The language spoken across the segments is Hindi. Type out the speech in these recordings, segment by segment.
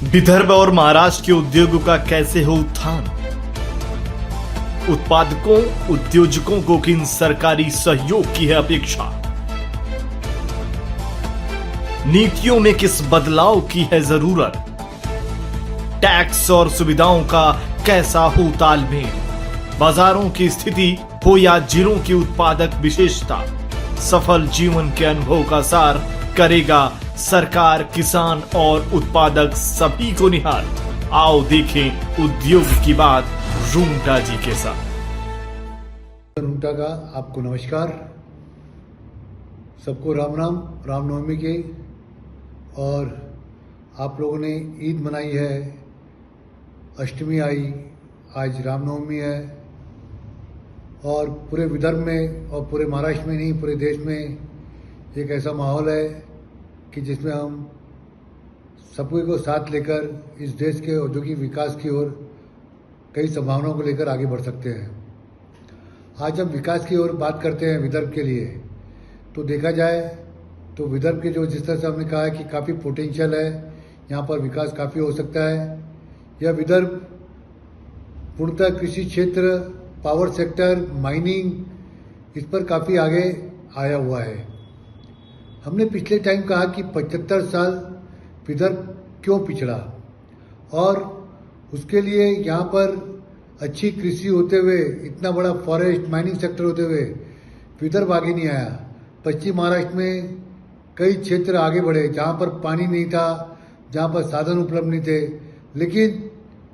विदर्भ और महाराष्ट्र के उद्योगों का कैसे हो उत्थान? उत्पादकों उद्योजकों को किन सरकारी सहयोग की है अपेक्षा? नीतियों में किस बदलाव की है जरूरत? टैक्स और सुविधाओं का कैसा हो तालमेल? बाजारों की स्थिति हो या जिलों की उत्पादक विशेषता, सफल जीवन के अनुभव का सार करेगा सरकार, किसान और उत्पादक सभी को निहाल। आओ देखें उद्योग की बात रूंगटा जी के साथ। रूंगटा का आपको नमस्कार। सबको राम राम, रामनवमी के। और आप लोगों ने ईद मनाई है, अष्टमी आई, आज रामनवमी है। और पूरे विदर्भ में और पूरे महाराष्ट्र में नहीं, पूरे देश में एक ऐसा माहौल है कि जिसमें हम सभी को साथ लेकर इस देश के औद्योगिक विकास की ओर कई संभावनाओं को लेकर आगे बढ़ सकते हैं। आज हम विकास की ओर बात करते हैं विदर्भ के लिए, तो देखा जाए तो विदर्भ के जो जिस तरह से हमने कहा है कि काफ़ी पोटेंशियल है, यहाँ पर विकास काफ़ी हो सकता है। यह विदर्भ पूर्णतः कृषि क्षेत्र, पावर सेक्टर, माइनिंग, इस पर काफ़ी आगे आया हुआ है। हमने पिछले टाइम कहा कि 75 साल विदर्भ क्यों पिछड़ा, और उसके लिए यहाँ पर अच्छी कृषि होते हुए, इतना बड़ा फॉरेस्ट माइनिंग सेक्टर होते हुए विदर्भ आगे नहीं आया। पश्चिम महाराष्ट्र में कई क्षेत्र आगे बढ़े जहाँ पर पानी नहीं था, जहाँ पर साधन उपलब्ध नहीं थे, लेकिन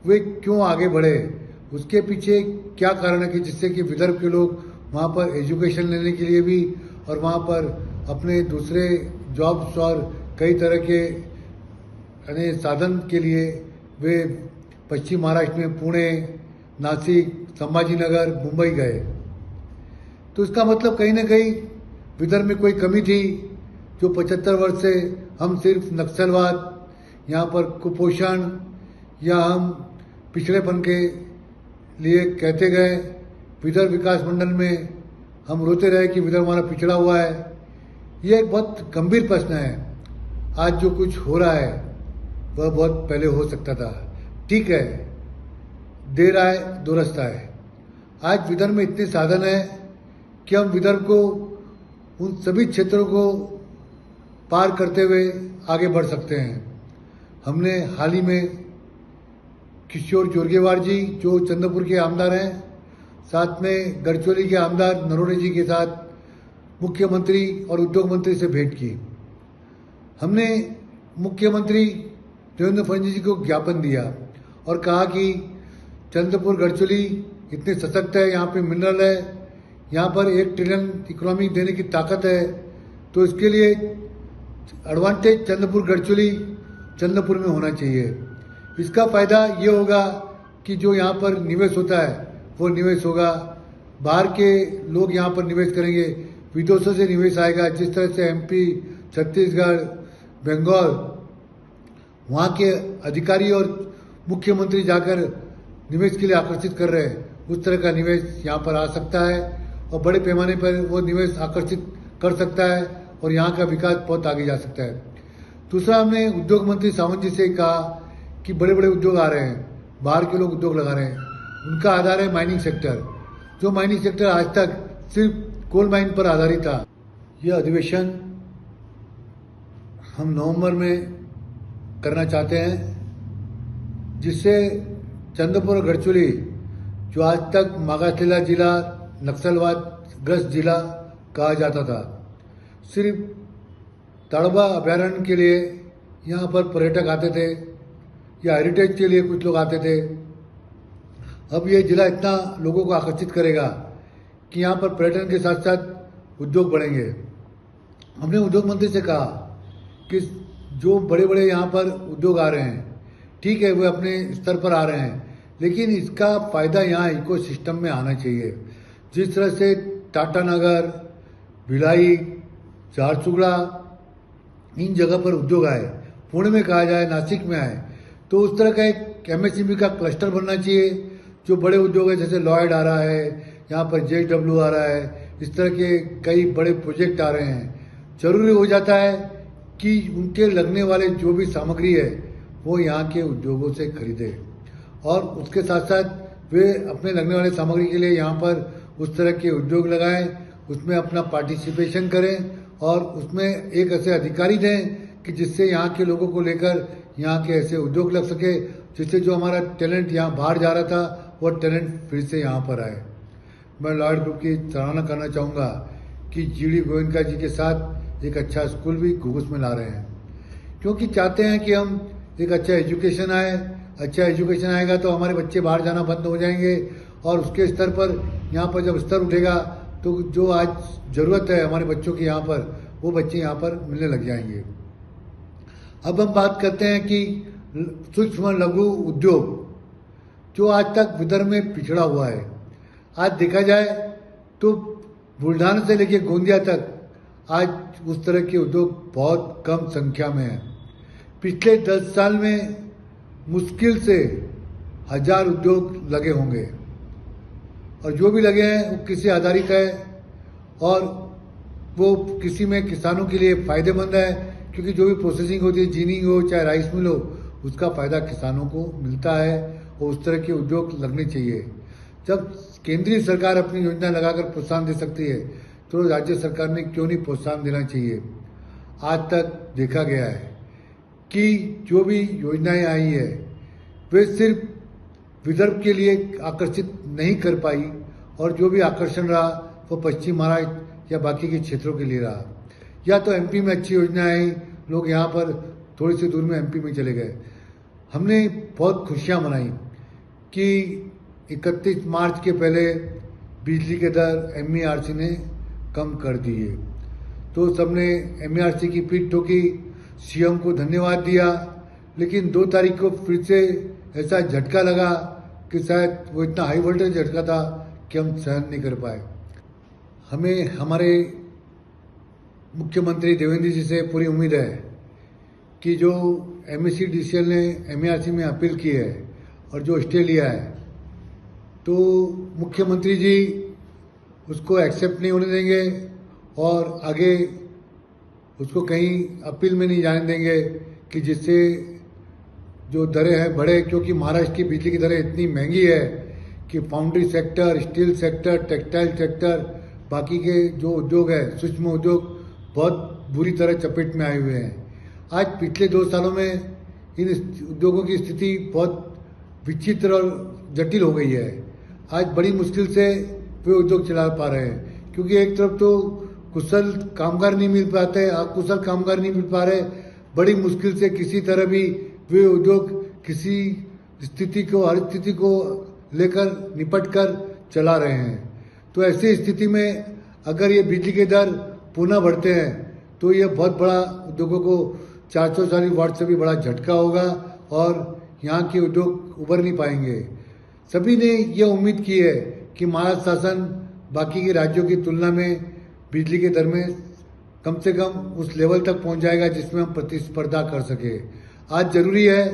वे क्यों आगे बढ़े, उसके पीछे क्या कारण है कि जिससे कि विदर्भ के लोग वहाँ पर एजुकेशन लेने के लिए भी और वहाँ पर अपने दूसरे जॉब्स और कई तरह के साधन के लिए वे पश्चिम महाराष्ट्र में पुणे, नासिक, संभाजीनगर, मुंबई गए। तो इसका मतलब कहीं ना कहीं विदर्भ में कोई कमी थी जो 75 वर्ष से हम सिर्फ नक्सलवाद, यहाँ पर कुपोषण या हम पिछड़ेपन के लिए कहते गए। विदर्भ विकास मंडल में हम रोते रहे कि विदर्भ हमारा पिछड़ा हुआ है। ये एक बहुत गंभीर प्रश्न है। आज जो कुछ हो रहा है वह बहुत पहले हो सकता था। ठीक है, देर आए दुरुस्त आए। आज विदर्भ में इतने साधन है कि हम विदर्भ को उन सभी क्षेत्रों को पार करते हुए आगे बढ़ सकते हैं। हमने हाल ही में किशोर जोरगेवार जी जो चंद्रपुर के आमदार हैं, साथ में गढ़चिरौली के आमदार नरोड़े जी के साथ मुख्यमंत्री और उद्योग मंत्री से भेंट की। हमने मुख्यमंत्री देवेंद्र फडणवीस जी को ज्ञापन दिया और कहा कि चंद्रपुर गढ़चिरौली इतने सशक्त है, यहाँ पे मिनरल है, यहाँ पर 1 ट्रिलियन इकोनॉमी देने की ताकत है, तो इसके लिए एडवांटेज चंद्रपुर गढ़चिरौली चंद्रपुर में होना चाहिए। इसका फायदा ये होगा कि जो यहाँ पर निवेश होता है वो निवेश होगा, बाहर के लोग यहाँ पर निवेश करेंगे, विदेशों से निवेश आएगा। जिस तरह से एमपी, छत्तीसगढ़, बंगाल, वहाँ के अधिकारी और मुख्यमंत्री जाकर निवेश के लिए आकर्षित कर रहे हैं, उस तरह का निवेश यहाँ पर आ सकता है और बड़े पैमाने पर वो निवेश आकर्षित कर सकता है और यहाँ का विकास बहुत आगे जा सकता है। दूसरा, हमने उद्योग मंत्री सावंत जी से कहा कि बड़े बड़े उद्योग आ रहे हैं, बाहर के लोग उद्योग लगा रहे हैं, उनका आधार है माइनिंग सेक्टर। जो माइनिंग सेक्टर आज तक सिर्फ कोल माइन पर आधारित था। यह अधिवेशन हम नवंबर में करना चाहते हैं, जिससे चंद्रपुर और गढ़चिरौली जो आज तक मागासलेला जिला, नक्सलवाद ग्रस्त जिला कहा जाता था, सिर्फ ताड़ोबा अभयारण्य के लिए यहाँ पर पर्यटक आते थे या हेरिटेज के लिए कुछ लोग आते थे। अब ये जिला इतना लोगों को आकर्षित करेगा कि यहाँ पर पर्यटन के साथ साथ उद्योग बढ़ेंगे। हमने उद्योग मंत्री से कहा कि जो बड़े बड़े यहाँ पर उद्योग आ रहे हैं, ठीक है, वे अपने स्तर पर आ रहे हैं, लेकिन इसका फायदा यहाँ इकोसिस्टम में आना चाहिए। जिस तरह से टाटानगर, भिलाई, झारसुगड़ा, इन जगह पर उद्योग आए, पुणे में कहा जाए, नासिक में आए, तो उस तरह का एक एमएसएमई का क्लस्टर बनना चाहिए। जो बड़े उद्योग है, जैसे लॉयड आ रहा है, यहाँ पर जेडब्ल्यू आ रहा है, इस तरह के कई बड़े प्रोजेक्ट आ रहे हैं। जरूरी हो जाता है कि उनके लगने वाले जो भी सामग्री है वो यहाँ के उद्योगों से खरीदे और उसके साथ साथ वे अपने लगने वाले सामग्री के लिए यहाँ पर उस तरह के उद्योग लगाएं, उसमें अपना पार्टिसिपेशन करें और उसमें एक ऐसे अधिकारी दें कि जिससे यहाँ के लोगों को लेकर यहाँ के ऐसे उद्योग लग सके, जिससे जो हमारा टैलेंट यहाँ बाहर जा रहा था वो टैलेंट फिर से यहाँ पर आए। मैं लॉयड ग्रुप की सराहना करना चाहूँगा कि जीडी गोयनका जी के साथ एक अच्छा स्कूल भी घुघुस में ला रहे हैं, क्योंकि चाहते हैं कि हम एक अच्छा एजुकेशन आए। अच्छा एजुकेशन आएगा तो हमारे बच्चे बाहर जाना बंद हो जाएंगे और उसके स्तर पर यहाँ पर जब स्तर उठेगा तो जो आज ज़रूरत है हमारे बच्चों की यहाँ पर, वो बच्चे यहाँ पर मिलने लग जाएंगे। अब हम बात करते हैं कि सूक्ष्म लघु उद्योग जो आज तक विदर्भ में पिछड़ा हुआ है। आज देखा जाए तो बुल्ढाना से लेकर गोंदिया तक आज उस तरह के उद्योग बहुत कम संख्या में है। पिछले 10 साल में मुश्किल से 1000 उद्योग लगे होंगे और जो भी लगे हैं वो कृषि आधारित है और वो किसी में किसानों के लिए फायदेमंद है, क्योंकि जो भी प्रोसेसिंग होती है, जीनिंग हो चाहे राइस मिल हो, उसका फायदा किसानों को मिलता है और उस तरह के उद्योग लगने चाहिए। जब केंद्रीय सरकार अपनी योजना लगाकर प्रोत्साहन दे सकती है तो राज्य सरकार ने क्यों नहीं प्रोत्साहन देना चाहिए। आज तक देखा गया है कि जो भी योजनाएं आई है वे सिर्फ विदर्भ के लिए आकर्षित नहीं कर पाई और जो भी आकर्षण रहा वो पश्चिम महाराष्ट्र या बाकी के क्षेत्रों के लिए रहा। या तो एमपी में अच्छी योजना आई, लोग यहाँ पर थोड़ी सी दूर में एमपी में चले गए। हमने बहुत खुशियाँ मनाई कि 31 मार्च के पहले बिजली के दर एमईआरसी ने कम कर दिए, तो सबने एमईआरसी की पीठ ठोकी, सीएम को धन्यवाद दिया। लेकिन 2 तारीख को फिर से ऐसा झटका लगा कि शायद वो इतना हाई वोल्टेज झटका था कि हम सहन नहीं कर पाए। हमें हमारे मुख्यमंत्री देवेंद्र जी से पूरी उम्मीद है कि जो एमएससी-डीसीएल ने एमईआरसी में अपील की है और जो स्टे लिया है, तो मुख्यमंत्री जी उसको एक्सेप्ट नहीं होने देंगे और आगे उसको कहीं अपील में नहीं जाने देंगे कि जिससे जो दरें हैं बढ़े, क्योंकि महाराष्ट्र की बिजली की दरें इतनी महंगी है कि foundry sector, steel sector, textile sector, बाकी के जो उद्योग है, सूक्ष्म उद्योग बहुत बुरी तरह चपेट में आए हुए हैं। आज पिछले 2 सालों में इन उद्योगों की स्थिति बहुत विचित्र और जटिल हो गई है। आज बड़ी मुश्किल से वे उद्योग चला पा रहे हैं, क्योंकि एक तरफ तो कुशल कामगार नहीं मिल पाते, अकुशल कामगार नहीं मिल पा रहे। बड़ी मुश्किल से किसी तरह भी वे उद्योग किसी स्थिति को, हर स्थिति को लेकर निपट कर चला रहे हैं। तो ऐसी स्थिति में अगर ये बिजली के दर पुनः बढ़ते हैं तो ये बहुत बड़ा उद्योगों को 440 वाट से भी बड़ा झटका होगा और यहाँ के उद्योग उभर नहीं पाएंगे। सभी ने यह उम्मीद की है कि महाराष्ट्र शासन बाकी के राज्यों की तुलना में बिजली के दर में कम से कम उस लेवल तक पहुंच जाएगा जिसमें हम प्रतिस्पर्धा कर सके। आज जरूरी है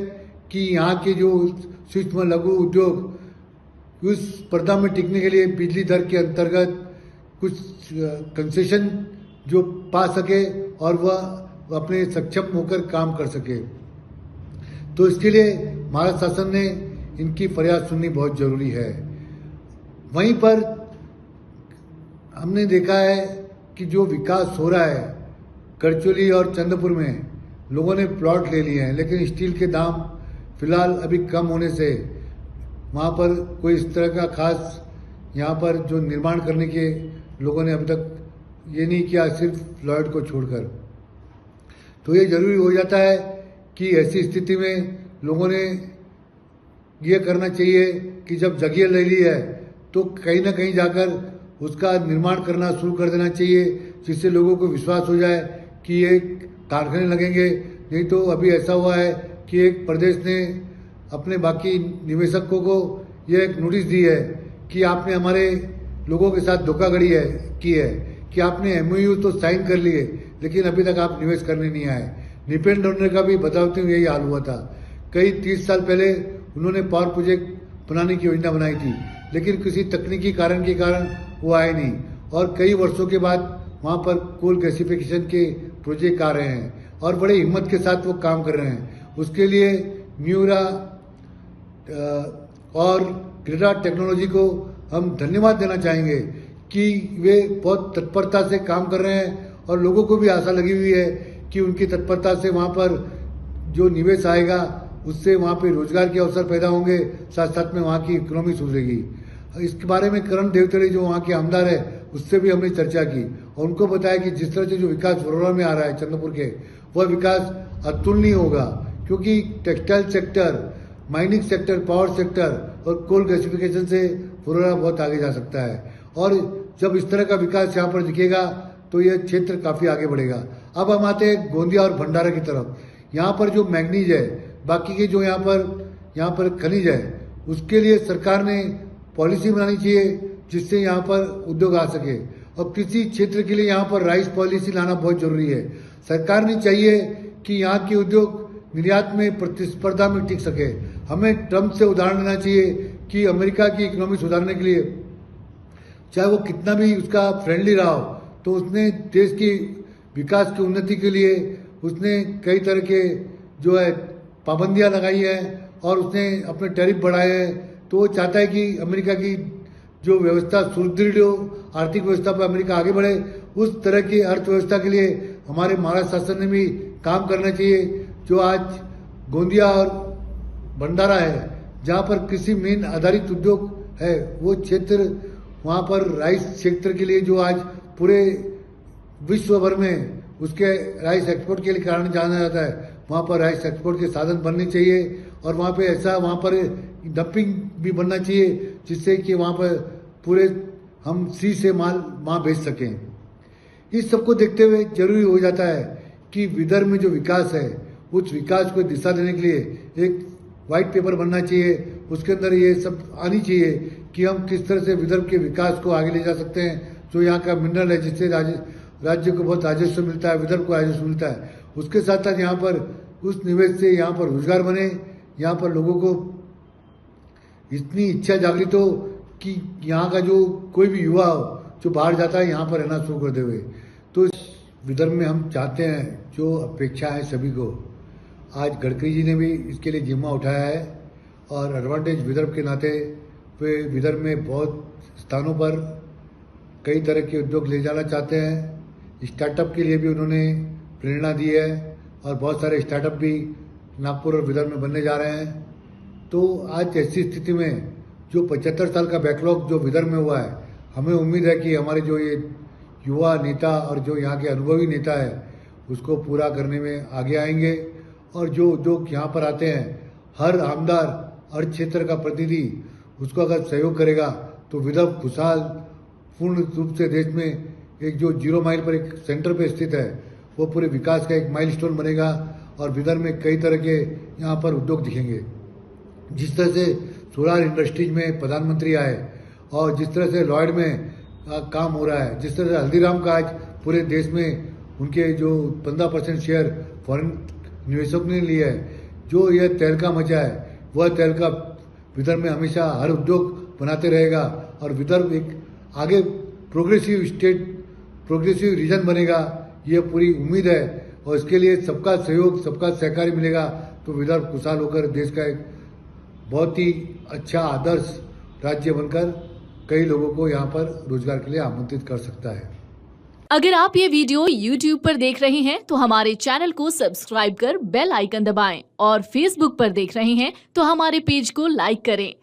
कि यहाँ के जो सूक्ष्म लघु उद्योग उस स्पर्धा में टिकने के लिए बिजली दर के अंतर्गत कुछ कंसेशन जो पा सके और वह अपने सक्षम होकर काम कर सके। तो इसके लिए महाराष्ट्र शासन ने इनकी फरियाद सुननी बहुत जरूरी है। वहीं पर हमने देखा है कि जो विकास हो रहा है करचोली और चंद्रपुर में, लोगों ने प्लॉट ले लिए हैं, लेकिन स्टील के दाम फिलहाल अभी कम होने से वहाँ पर कोई इस तरह का खास यहाँ पर जो निर्माण करने के लोगों ने अभी तक ये नहीं किया, सिर्फ लॉयड को छोड़कर। तो ये जरूरी हो जाता है कि ऐसी स्थिति में लोगों ने ये करना चाहिए कि जब जगह ले ली है तो कहीं ना कहीं जाकर उसका निर्माण करना शुरू कर देना चाहिए, जिससे लोगों को विश्वास हो जाए कि ये कारखाने लगेंगे। नहीं तो अभी ऐसा हुआ है कि एक प्रदेश ने अपने बाकी निवेशकों को यह एक नोटिस दी है कि आपने हमारे लोगों के साथ धोखाधड़ी की है कि आपने एमओयू तो साइन कर लिए लेकिन अभी तक आप निवेश करने नहीं आए। निपेन डोनर का भी बताते हुए यही हाल हुआ था। कई 30 साल पहले उन्होंने पावर प्रोजेक्ट बनाने की योजना बनाई थी, लेकिन किसी तकनीकी कारण के कारण वो आए नहीं और कई वर्षों के बाद वहाँ पर कोल गैसिफिकेशन के प्रोजेक्ट आ रहे हैं और बड़े हिम्मत के साथ वो काम कर रहे हैं। उसके लिए म्यूरा और ग्रेटा टेक्नोलॉजी को हम धन्यवाद देना चाहेंगे कि वे बहुत तत्परता से काम कर रहे हैं और लोगों को भी आशा लगी हुई है कि उनकी तत्परता से वहाँ पर जो निवेश आएगा उससे वहाँ पे रोजगार के अवसर पैदा होंगे, साथ साथ में वहाँ की इकोनॉमी सुधरेगी। इसके बारे में करण देवतड़े जो वहाँ के आमदार है उससे भी हमने चर्चा की और उनको बताया कि जिस तरह से जो विकास वरोरा में आ रहा है चंद्रपुर के, वह विकास अतुलनीय होगा क्योंकि textile sector, mining sector, power sector और कोल गैसिफिकेशन से वरोरा बहुत आगे जा सकता है और जब इस तरह का विकास यहाँ पर दिखेगा तो यह क्षेत्र काफी आगे बढ़ेगा। अब हम आते हैं गोंदिया और भंडारा की तरफ। यहाँ पर जो मैग्नीज है, बाकी के जो यहाँ पर खनिज है, उसके लिए सरकार ने पॉलिसी बनानी चाहिए जिससे यहाँ पर उद्योग आ सके और कृषि क्षेत्र के लिए यहाँ पर राइस पॉलिसी लाना बहुत जरूरी है। सरकार ने चाहिए कि यहाँ के उद्योग निर्यात में प्रतिस्पर्धा में टिक सके। हमें ट्रम्प से उदाहरण लेना चाहिए कि अमेरिका की इकोनॉमी सुधारने के लिए चाहे वो कितना भी उसका फ्रेंडली रहा हो, तो उसने देश की विकास की उन्नति के लिए उसने कई तरह के जो है पाबंदियां लगाई है और उसने अपने टैरिफ बढ़ाए हैं। तो वो चाहता है कि अमेरिका की जो व्यवस्था सुदृढ़ हो, आर्थिक व्यवस्था पर अमेरिका आगे बढ़े। उस तरह की अर्थव्यवस्था के लिए हमारे महाराष्ट्र शासन ने भी काम करना चाहिए। जो आज गोंदिया और भंडारा है, जहाँ पर कृषि मेन आधारित उद्योग है, वो क्षेत्र वहाँ पर राइस क्षेत्र के लिए जो आज पूरे विश्व भर में उसके राइस एक्सपोर्ट के लिए कारण जाना जाता है, वहाँ पर राइस एक्सपोर्ट के साधन बनने चाहिए और वहाँ पे ऐसा वहाँ पर डंपिंग भी बनना चाहिए जिससे कि वहाँ पर पूरे हम सी से माल वहाँ भेज सकें। इस सबको देखते हुए जरूरी हो जाता है कि विदर्भ में जो विकास है उस विकास को दिशा देने के लिए एक व्हाइट पेपर बनना चाहिए। उसके अंदर ये सब आनी चाहिए कि हम किस तरह से विदर्भ के विकास को आगे ले जा सकते हैं। जो यहाँ का मिनरल है जिससे राज्य को बहुत राजस्व मिलता है, विदर्भ को राजस्व मिलता है, उसके साथ साथ यहाँ पर उस निवेश से यहाँ पर रोजगार बने, यहाँ पर लोगों को इतनी इच्छा जागृत हो कि यहाँ का जो कोई भी युवा हो जो बाहर जाता है यहाँ पर रहना शुरू कर देवे। तो इस विदर्भ में हम चाहते हैं, जो अपेक्षा है सभी को, आज गडकरी जी ने भी इसके लिए जिम्मा उठाया है और एडवांटेज विदर्भ के नाते वे विदर्भ में बहुत स्थानों पर कई तरह के उद्योग ले जाना चाहते हैं। स्टार्टअप के लिए भी उन्होंने प्रेरणा दी है और बहुत सारे स्टार्टअप भी नागपुर और विदर्भ में बनने जा रहे हैं। तो आज ऐसी स्थिति में जो 75 साल का बैकलॉग जो विदर्भ में हुआ है, हमें उम्मीद है कि हमारे जो ये युवा नेता और जो यहाँ के अनुभवी नेता है उसको पूरा करने में आगे आएंगे और जो उद्योग यहाँ पर आते हैं, हर आमदार, हर क्षेत्र का प्रतिनिधि उसको अगर सहयोग करेगा तो विदर्भ खुशहाल पूर्ण रूप से देश में एक जो 0 माइल पर एक सेंटर पे स्थित है वो पूरे विकास का एक माइलस्टोन बनेगा और विदर्भ में कई तरह के यहाँ पर उद्योग दिखेंगे। जिस तरह से सोलार इंडस्ट्रीज में प्रधानमंत्री आए और जिस तरह से लॉयड में काम हो रहा है, जिस तरह से हल्दीराम का आज पूरे देश में उनके जो 15% शेयर फॉरेन निवेशक ने लिया है, जो यह तहलका मचा है वह तहलका विदर्भ में हमेशा हर उद्योग बनाते रहेगा और विदर्भ एक आगे प्रोग्रेसिव स्टेट, प्रोग्रेसिव रीजन बनेगा, ये पूरी उम्मीद है। और इसके लिए सबका सहयोग, सबका सहकारी मिलेगा तो विदर्भ खुशहाल होकर देश का एक बहुत ही अच्छा आदर्श राज्य बनकर कई लोगों को यहाँ पर रोजगार के लिए आमंत्रित कर सकता है। अगर आप ये वीडियो YouTube पर देख रहे हैं तो हमारे चैनल को सब्सक्राइब कर बेल आइकन दबाएं और Facebook पर देख रहे हैं तो हमारे पेज को लाइक करें।